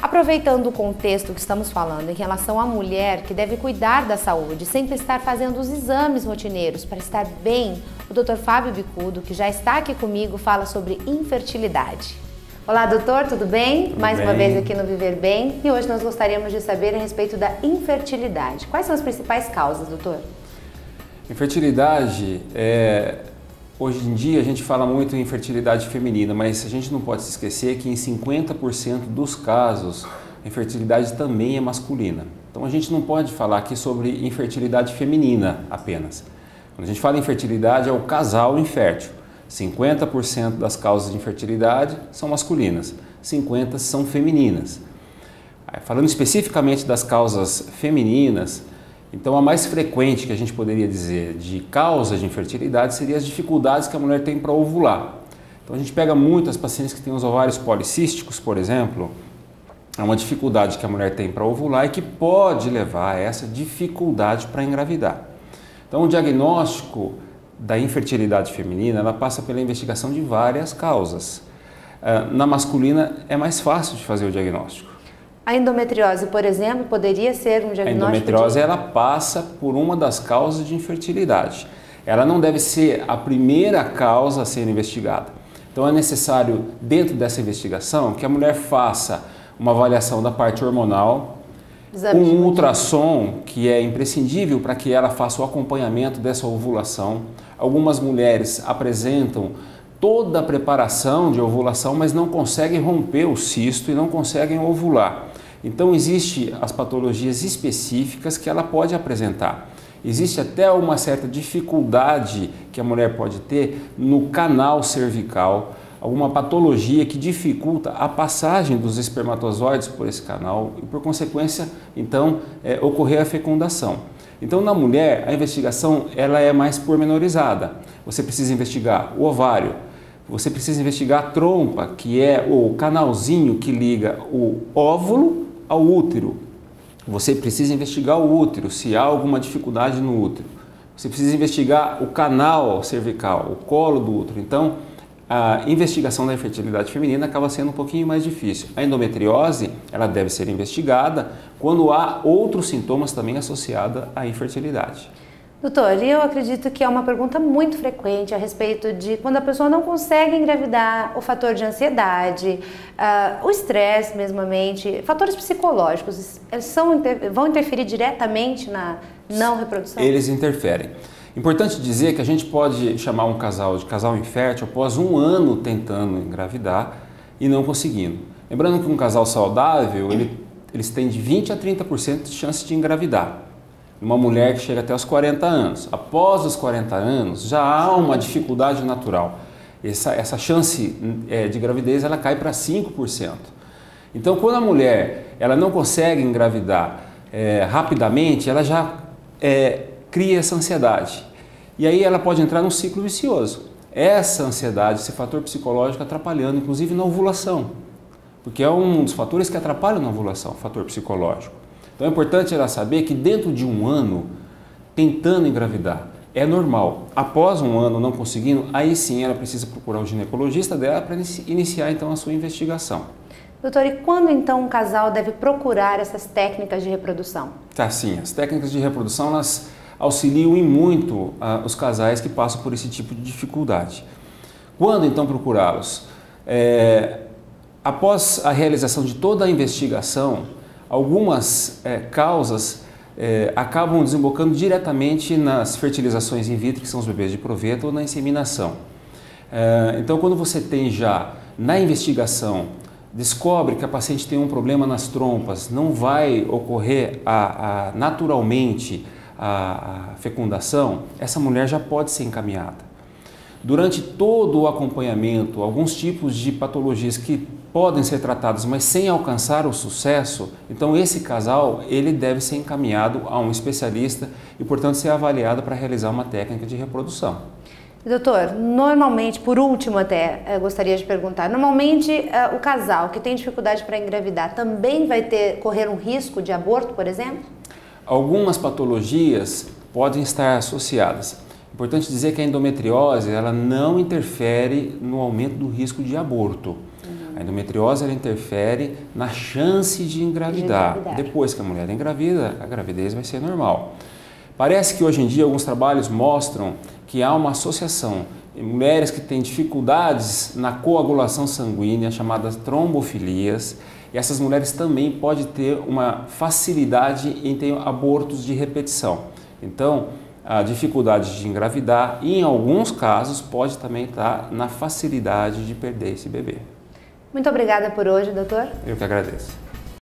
Aproveitando o contexto que estamos falando em relação à mulher que deve cuidar da saúde, sempre estar fazendo os exames rotineiros para estar bem, o Dr. Fábio Bicudo, que já está aqui comigo, fala sobre infertilidade. Olá, doutor, tudo bem? Mais uma vez aqui no Viver Bem, e hoje nós gostaríamos de saber a respeito da infertilidade. Quais são as principais causas, doutor? Infertilidade, hoje em dia a gente fala muito em infertilidade feminina, mas a gente não pode se esquecer que em 50% dos casos a infertilidade também é masculina. Então a gente não pode falar aqui sobre infertilidade feminina apenas. Quando a gente fala em infertilidade é o casal infértil. 50% das causas de infertilidade são masculinas, 50% são femininas. Falando especificamente das causas femininas, então a mais frequente que a gente poderia dizer de causa de infertilidade seria as dificuldades que a mulher tem para ovular. Então a gente pega muitas pacientes que têm os ovários policísticos, por exemplo, é uma dificuldade que a mulher tem para ovular e que pode levar a essa dificuldade para engravidar. Então o diagnóstico da infertilidade feminina, ela passa pela investigação de várias causas. Na masculina é mais fácil de fazer o diagnóstico. A endometriose, por exemplo, poderia ser um diagnóstico? A endometriose ela passa por uma das causas de infertilidade. Ela não deve ser a primeira causa a ser investigada. Então é necessário, dentro dessa investigação, que a mulher faça uma avaliação da parte hormonal, um ultrassom que é imprescindível para que ela faça o acompanhamento dessa ovulação. Algumas mulheres apresentam toda a preparação de ovulação, mas não conseguem romper o cisto e não conseguem ovular. Então existem as patologias específicas que ela pode apresentar. Existe até uma certa dificuldade que a mulher pode ter no canal cervical, alguma patologia que dificulta a passagem dos espermatozoides por esse canal e, por consequência, então, ocorrer a fecundação. Então, na mulher, a investigação ela é mais pormenorizada. Você precisa investigar o ovário, você precisa investigar a trompa, que é o canalzinho que liga o óvulo ao útero. Você precisa investigar o útero, se há alguma dificuldade no útero. Você precisa investigar o canal cervical, o colo do útero. Então, a investigação da infertilidade feminina acaba sendo um pouquinho mais difícil. A endometriose, ela deve ser investigada quando há outros sintomas também associados à infertilidade. Doutor, eu acredito que é uma pergunta muito frequente a respeito de quando a pessoa não consegue engravidar, o fator de ansiedade, o estresse mesmamente, fatores psicológicos, eles vão interferir diretamente na não reprodução? Eles interferem. Importante dizer que a gente pode chamar um casal de casal infértil após um ano tentando engravidar e não conseguindo. Lembrando que um casal saudável, eles têm de 20 a 30% de chance de engravidar. Uma mulher que chega até os 40 anos. Após os 40 anos, já há uma dificuldade natural. Essa chance de gravidez ela cai para 5%. Então, quando a mulher ela não consegue engravidar rapidamente, ela já cria essa ansiedade. E aí ela pode entrar num ciclo vicioso. Essa ansiedade, esse fator psicológico atrapalhando, inclusive na ovulação. Porque é um dos fatores que atrapalham na ovulação, o fator psicológico. Então é importante ela saber que dentro de um ano, tentando engravidar, é normal. Após um ano não conseguindo, aí sim ela precisa procurar o ginecologista dela para iniciar então a sua investigação. Doutor, e quando então um casal deve procurar essas técnicas de reprodução? Tá, sim. As técnicas de reprodução, elas auxiliam em muito os casais que passam por esse tipo de dificuldade. Quando então procurá-los? Após a realização de toda a investigação, algumas causas acabam desembocando diretamente nas fertilizações in vitro, que são os bebês de proveta, ou na inseminação. Então, quando você tem já na investigação, descobre que a paciente tem um problema nas trompas, não vai ocorrer naturalmente a fecundação, essa mulher já pode ser encaminhada. Durante todo o acompanhamento, alguns tipos de patologias que podem ser tratadas, mas sem alcançar o sucesso, então esse casal ele deve ser encaminhado a um especialista e, portanto, ser avaliado para realizar uma técnica de reprodução. Doutor, normalmente, por último até, gostaria de perguntar, normalmente o casal que tem dificuldade para engravidar também vai correr um risco de aborto, por exemplo? Algumas patologias podem estar associadas. Importante dizer que a endometriose ela não interfere no aumento do risco de aborto. A endometriose ela interfere na chance de engravidar. Depois que a mulher engravida, a gravidez vai ser normal. Parece que hoje em dia alguns trabalhos mostram que há uma associação em mulheres que têm dificuldades na coagulação sanguínea, chamadas trombofilias, e essas mulheres também podem ter uma facilidade em ter abortos de repetição. Então, a dificuldade de engravidar e, em alguns casos, pode também estar na facilidade de perder esse bebê. Muito obrigada por hoje, doutor. Eu que agradeço.